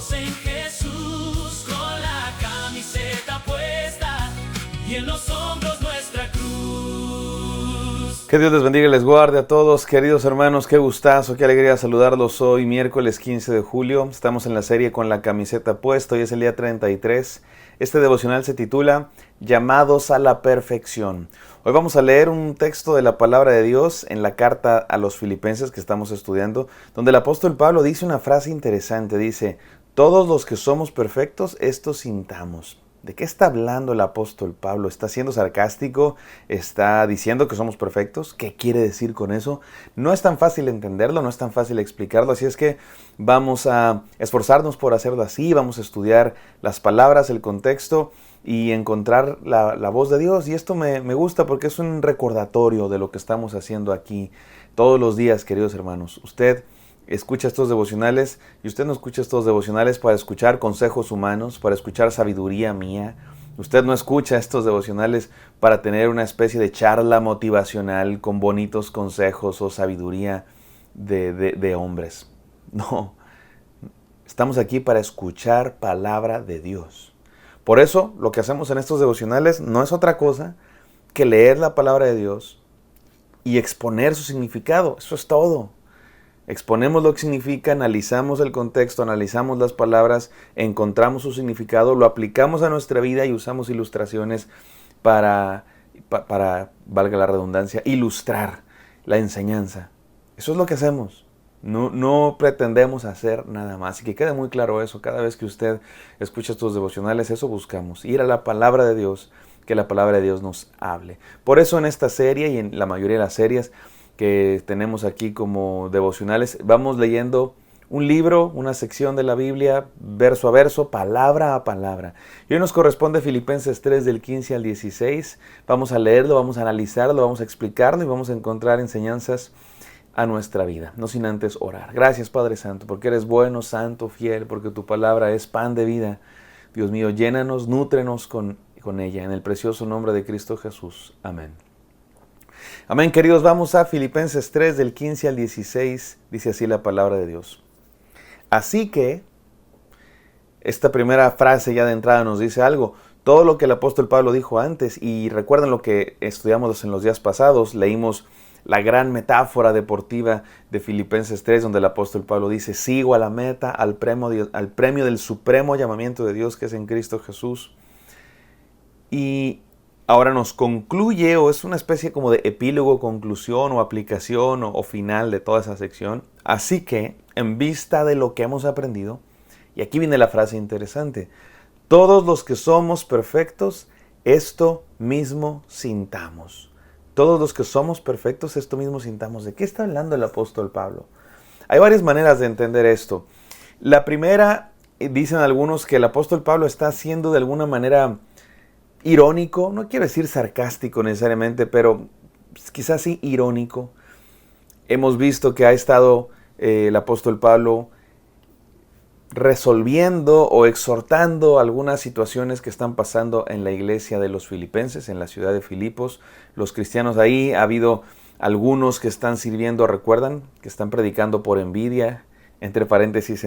Estamos en Jesús con la camiseta puesta y en los hombros nuestra cruz. Que Dios les bendiga y les guarde a todos, queridos hermanos. Qué gustazo, qué alegría saludarlos hoy, miércoles 15 de julio. Estamos en la serie con la camiseta puesta. Hoy es el día 33. Este devocional se titula Llamados a la perfección. Hoy vamos a leer un texto de la palabra de Dios en la carta a los Filipenses que estamos estudiando, donde el apóstol Pablo dice una frase interesante. Dice: todos los que somos perfectos, esto sintamos. ¿De qué está hablando el apóstol Pablo? ¿Está siendo sarcástico? ¿Está diciendo que somos perfectos? ¿Qué quiere decir con eso? No es tan fácil entenderlo, no es tan fácil explicarlo, así es que vamos a esforzarnos por hacerlo así, vamos a estudiar las palabras, el contexto y encontrar la voz de Dios. Y esto me gusta porque es un recordatorio de lo que estamos haciendo aquí todos los días, queridos hermanos. Usted escucha estos devocionales y usted no escucha estos devocionales para escuchar consejos humanos, para escuchar sabiduría mía. Usted no escucha estos devocionales para tener una especie de charla motivacional con bonitos consejos o sabiduría de hombres. No, estamos aquí para escuchar palabra de Dios. Por eso lo que hacemos en estos devocionales no es otra cosa que leer la palabra de Dios y exponer su significado. Eso es todo. Exponemos lo que significa, analizamos el contexto, analizamos las palabras, encontramos su significado, lo aplicamos a nuestra vida y usamos ilustraciones para valga la redundancia, ilustrar la enseñanza. Eso es lo que hacemos. No pretendemos hacer nada más. Y que quede muy claro eso, cada vez que usted escucha estos devocionales, eso buscamos, ir a la palabra de Dios, que la palabra de Dios nos hable. Por eso en esta serie y en la mayoría de las series que tenemos aquí como devocionales, vamos leyendo un libro, una sección de la Biblia, verso a verso, palabra a palabra. Y hoy nos corresponde Filipenses 3 del 15 al 16. Vamos a leerlo, vamos a analizarlo, vamos a explicarlo y vamos a encontrar enseñanzas a nuestra vida, no sin antes orar. Gracias, Padre Santo, porque eres bueno, santo, fiel, porque tu palabra es pan de vida. Dios mío, llénanos, nútrenos con ella, en el precioso nombre de Cristo Jesús. Amén. Amén, queridos, vamos a Filipenses 3 del 15 al 16, dice así la palabra de Dios. Así que, esta primera frase ya de entrada nos dice algo. Todo lo que el apóstol Pablo dijo antes, y recuerden lo que estudiamos en los días pasados, leímos la gran metáfora deportiva de Filipenses 3, donde el apóstol Pablo dice: sigo a la meta, al premio del supremo llamamiento de Dios que es en Cristo Jesús. Y ahora nos concluye, o es una especie como de epílogo, conclusión o aplicación o final de toda esa sección. Así que, en vista de lo que hemos aprendido, y aquí viene la frase interesante: todos los que somos perfectos, esto mismo sintamos. Todos los que somos perfectos, esto mismo sintamos. ¿De qué está hablando el apóstol Pablo? Hay varias maneras de entender esto. La primera, dicen algunos que el apóstol Pablo está siendo de alguna manera irónico, no quiero decir sarcástico necesariamente, pero quizás sí irónico. Hemos visto que ha estado el apóstol Pablo resolviendo o exhortando algunas situaciones que están pasando en la iglesia de los filipenses, en la ciudad de Filipos. Los cristianos ahí, ha habido algunos que están sirviendo, recuerdan, que están predicando por envidia. Entre paréntesis,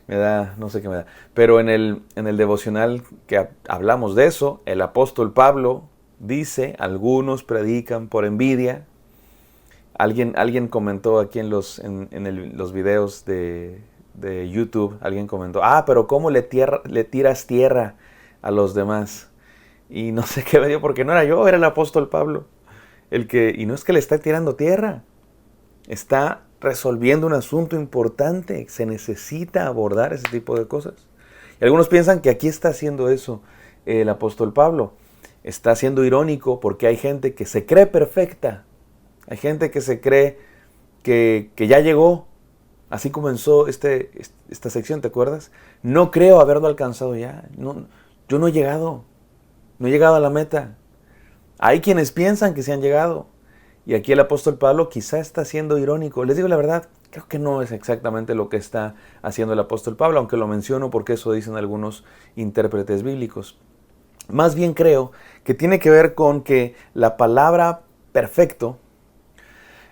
me da, no sé qué me da, pero en el devocional que hablamos de eso, el apóstol Pablo dice: algunos predican por envidia. Alguien comentó aquí en los videos de YouTube, alguien comentó: pero ¿cómo le tiras tierra a los demás? Y no sé qué me dio, porque no era yo, era el apóstol Pablo. Y no es que le está tirando tierra, está resolviendo un asunto importante. Se necesita abordar ese tipo de cosas. Y algunos piensan que aquí está haciendo eso el apóstol Pablo. Está siendo irónico porque hay gente que se cree perfecta. Hay gente que se cree que ya llegó. Así comenzó esta sección, ¿te acuerdas? No creo haberlo alcanzado ya. No, yo no he llegado. No he llegado a la meta. Hay quienes piensan que se han llegado. Y aquí el apóstol Pablo quizá está siendo irónico. Les digo la verdad, creo que no es exactamente lo que está haciendo el apóstol Pablo, aunque lo menciono porque eso dicen algunos intérpretes bíblicos. Más bien creo que tiene que ver con que la palabra perfecto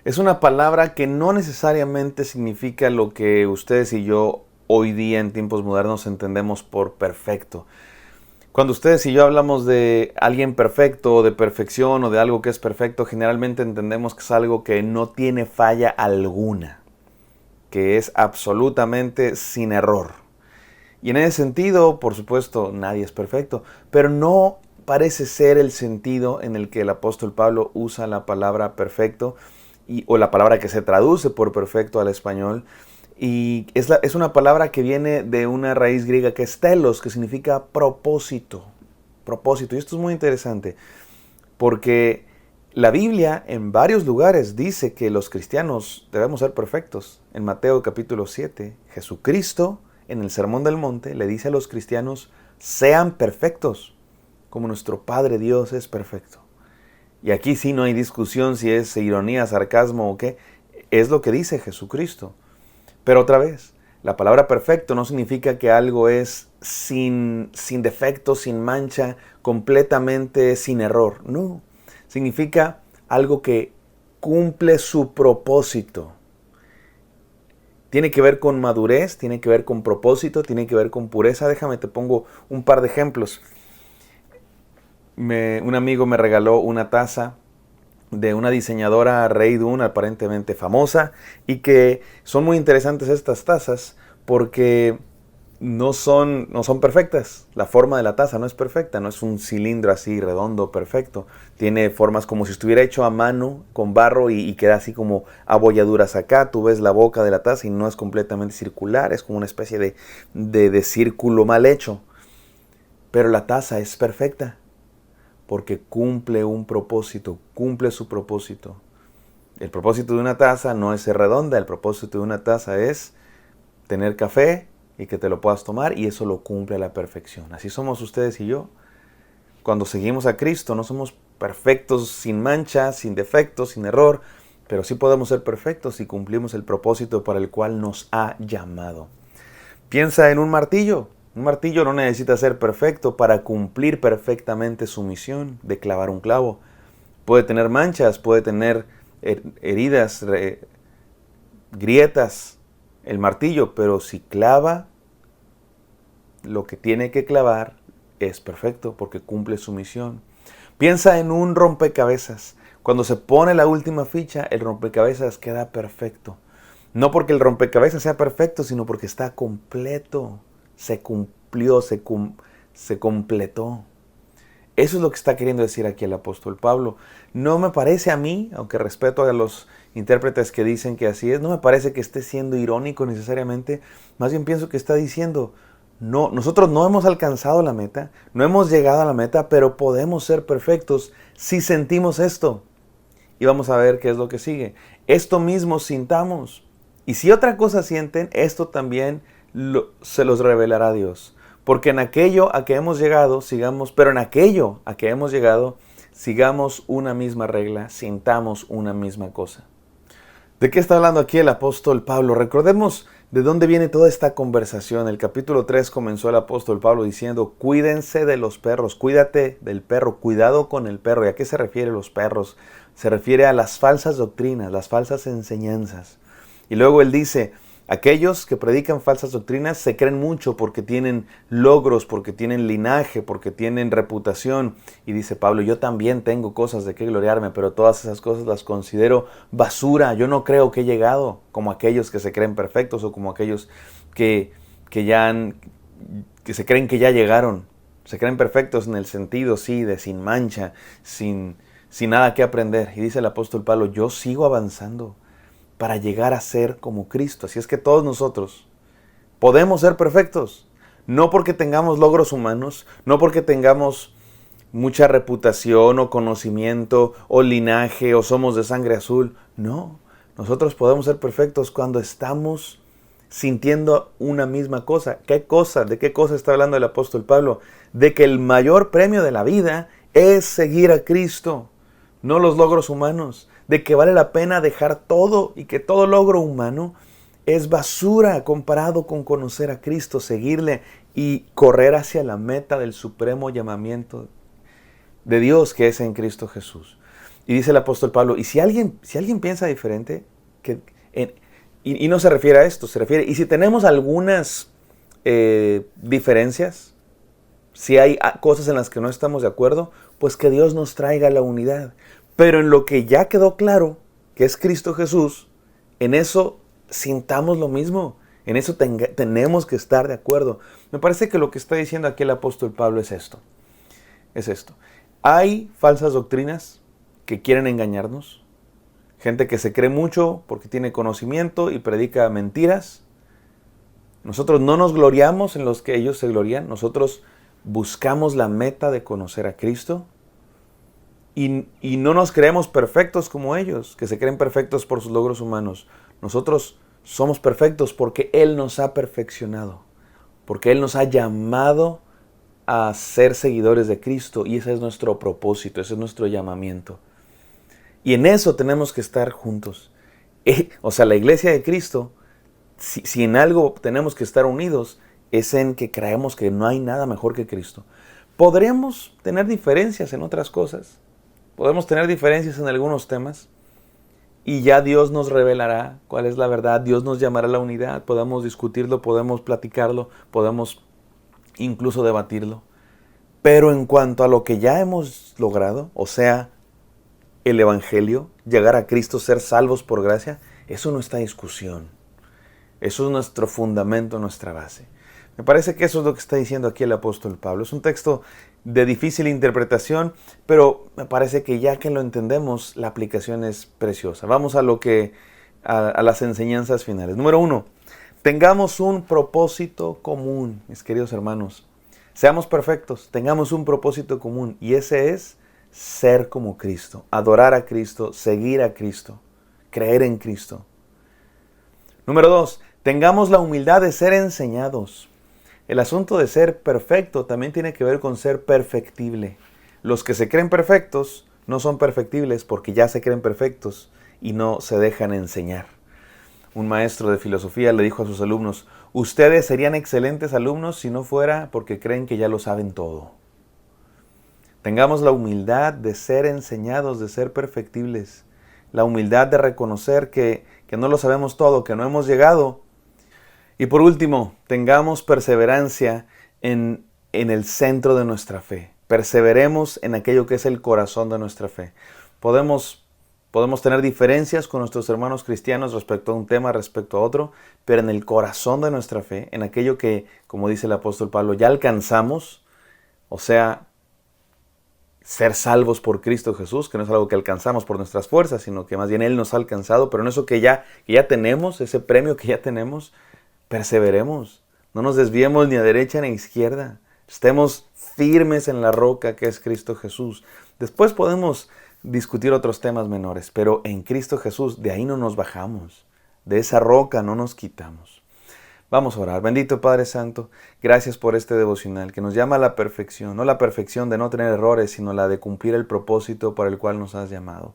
es una palabra que no necesariamente significa lo que ustedes y yo hoy día en tiempos modernos entendemos por perfecto. Cuando ustedes y yo hablamos de alguien perfecto, o de perfección, o de algo que es perfecto, generalmente entendemos que es algo que no tiene falla alguna, que es absolutamente sin error. Y en ese sentido, por supuesto, nadie es perfecto, pero no parece ser el sentido en el que el apóstol Pablo usa la palabra perfecto, o la palabra que se traduce por perfecto al español. Y es una palabra que viene de una raíz griega que es telos, que significa propósito. Propósito. Y esto es muy interesante, porque la Biblia en varios lugares dice que los cristianos debemos ser perfectos. En Mateo capítulo 7, Jesucristo en el Sermón del Monte le dice a los cristianos, sean perfectos, como nuestro Padre Dios es perfecto. Y aquí sí no hay discusión si es ironía, sarcasmo o qué. Es lo que dice Jesucristo. Pero otra vez, la palabra perfecto no significa que algo es sin defecto, sin mancha, completamente sin error. No, significa algo que cumple su propósito. Tiene que ver con madurez, tiene que ver con propósito, tiene que ver con pureza. Déjame, te pongo un par de ejemplos. Un amigo me regaló una taza de una diseñadora Rey Dun, aparentemente famosa, y que son muy interesantes estas tazas porque no son perfectas. La forma de la taza no es perfecta, no es un cilindro así redondo perfecto. Tiene formas como si estuviera hecho a mano con barro y queda así como abolladuras acá. Tú ves la boca de la taza y no es completamente circular, es como una especie de círculo mal hecho. Pero la taza es perfecta, porque cumple un propósito, cumple su propósito. El propósito de una taza no es ser redonda, el propósito de una taza es tener café y que te lo puedas tomar, y eso lo cumple a la perfección. Así somos ustedes y yo. Cuando seguimos a Cristo no somos perfectos sin mancha, sin defectos, sin error, pero sí podemos ser perfectos si cumplimos el propósito para el cual nos ha llamado. Piensa en un martillo. Un martillo no necesita ser perfecto para cumplir perfectamente su misión de clavar un clavo. Puede tener manchas, puede tener heridas, grietas, el martillo, pero si clava lo que tiene que clavar, es perfecto porque cumple su misión. Piensa en un rompecabezas. Cuando se pone la última ficha, el rompecabezas queda perfecto. No porque el rompecabezas sea perfecto, sino porque está completo. Se cumplió, se completó. Eso es lo que está queriendo decir aquí el apóstol Pablo. No me parece a mí, aunque respeto a los intérpretes que dicen que así es, no me parece que esté siendo irónico necesariamente. Más bien pienso que está diciendo, no, nosotros no hemos alcanzado la meta, no hemos llegado a la meta, pero podemos ser perfectos si sentimos esto. Y vamos a ver qué es lo que sigue. Esto mismo sintamos. Y si otra cosa sienten, esto también se los revelará Dios. Porque en aquello a que hemos llegado, sigamos una misma regla, sintamos una misma cosa. ¿De qué está hablando aquí el apóstol Pablo? Recordemos de dónde viene toda esta conversación. El capítulo 3 comenzó el apóstol Pablo diciendo, cuídense de los perros, cuídate del perro, cuidado con el perro. ¿Y a qué se refiere los perros? Se refiere a las falsas doctrinas, las falsas enseñanzas. Y luego él dice, aquellos que predican falsas doctrinas se creen mucho porque tienen logros, porque tienen linaje, porque tienen reputación. Y dice Pablo, yo también tengo cosas de qué gloriarme, pero todas esas cosas las considero basura. Yo no creo que he llegado como aquellos que se creen perfectos o como aquellos que se creen que ya llegaron. Se creen perfectos en el sentido, sí, de sin mancha, sin nada que aprender. Y dice el apóstol Pablo, yo sigo avanzando para llegar a ser como Cristo. Así es que todos nosotros podemos ser perfectos. No porque tengamos logros humanos, no porque tengamos mucha reputación o conocimiento o linaje o somos de sangre azul. No, nosotros podemos ser perfectos cuando estamos sintiendo una misma cosa. ¿Qué cosa? ¿De qué cosa está hablando el apóstol Pablo? De que el mayor premio de la vida es seguir a Cristo, no los logros humanos. De que vale la pena dejar todo y que todo logro humano es basura comparado con conocer a Cristo, seguirle y correr hacia la meta del supremo llamamiento de Dios que es en Cristo Jesús. Y dice el apóstol Pablo, y si alguien piensa diferente, y no se refiere a esto, se refiere, y si tenemos algunas diferencias, si hay cosas en las que no estamos de acuerdo, pues que Dios nos traiga la unidad. Pero en lo que ya quedó claro, que es Cristo Jesús, en eso sintamos lo mismo. En eso tenemos que estar de acuerdo. Me parece que lo que está diciendo aquí el apóstol Pablo es esto. Es esto. Hay falsas doctrinas que quieren engañarnos. Gente que se cree mucho porque tiene conocimiento y predica mentiras. Nosotros no nos gloriamos en los que ellos se glorían. Nosotros buscamos la meta de conocer a Cristo. Y no nos creemos perfectos como ellos, que se creen perfectos por sus logros humanos. Nosotros somos perfectos porque Él nos ha perfeccionado. Porque Él nos ha llamado a ser seguidores de Cristo. Y ese es nuestro propósito, ese es nuestro llamamiento. Y en eso tenemos que estar juntos. O sea, la iglesia de Cristo, si en algo tenemos que estar unidos, es en que creemos que no hay nada mejor que Cristo. Podríamos tener diferencias en otras cosas. Podemos tener diferencias en algunos temas. Y ya Dios nos revelará cuál es la verdad. Dios nos llamará a la unidad. Podemos discutirlo, podemos platicarlo, podemos incluso debatirlo. Pero en cuanto a lo que ya hemos logrado, o sea, el Evangelio, llegar a Cristo, ser salvos por gracia, eso no está en discusión. Eso es nuestro fundamento, nuestra base. Me parece que eso es lo que está diciendo aquí el apóstol Pablo. Es un texto de difícil interpretación, pero me parece que ya que lo entendemos, la aplicación es preciosa. Vamos a las enseñanzas finales. Número 1, tengamos un propósito común, mis queridos hermanos. Seamos perfectos, tengamos un propósito común, y ese es ser como Cristo, adorar a Cristo, seguir a Cristo, creer en Cristo. Número 2, tengamos la humildad de ser enseñados. El asunto de ser perfecto también tiene que ver con ser perfectible. Los que se creen perfectos no son perfectibles porque ya se creen perfectos y no se dejan enseñar. Un maestro de filosofía le dijo a sus alumnos: ustedes serían excelentes alumnos si no fuera porque creen que ya lo saben todo. Tengamos la humildad de ser enseñados, de ser perfectibles. La humildad de reconocer que no lo sabemos todo, que no hemos llegado. Y por último, tengamos perseverancia en el centro de nuestra fe. Perseveremos en aquello que es el corazón de nuestra fe. Podemos tener diferencias con nuestros hermanos cristianos respecto a un tema, respecto a otro, pero en el corazón de nuestra fe, en aquello que, como dice el apóstol Pablo, ya alcanzamos, o sea, ser salvos por Cristo Jesús, que no es algo que alcanzamos por nuestras fuerzas, sino que más bien Él nos ha alcanzado, pero en eso que ya tenemos, ese premio que ya tenemos, perseveremos, no nos desviemos ni a derecha ni a izquierda, estemos firmes en la roca que es Cristo Jesús. Después podemos discutir otros temas menores, pero en Cristo Jesús de ahí no nos bajamos, de esa roca no nos quitamos. Vamos a orar. Bendito Padre Santo, gracias por este devocional que nos llama a la perfección, no la perfección de no tener errores, sino la de cumplir el propósito para el cual nos has llamado.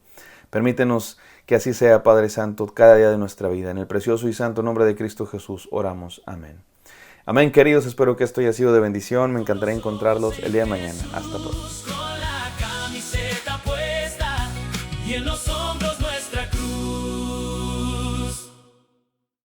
Permítenos que así sea, Padre Santo, cada día de nuestra vida. En el precioso y santo nombre de Cristo Jesús oramos. Amén. Amén, queridos. Espero que esto haya sido de bendición. Me encantará encontrarlos el día de mañana. Hasta pronto.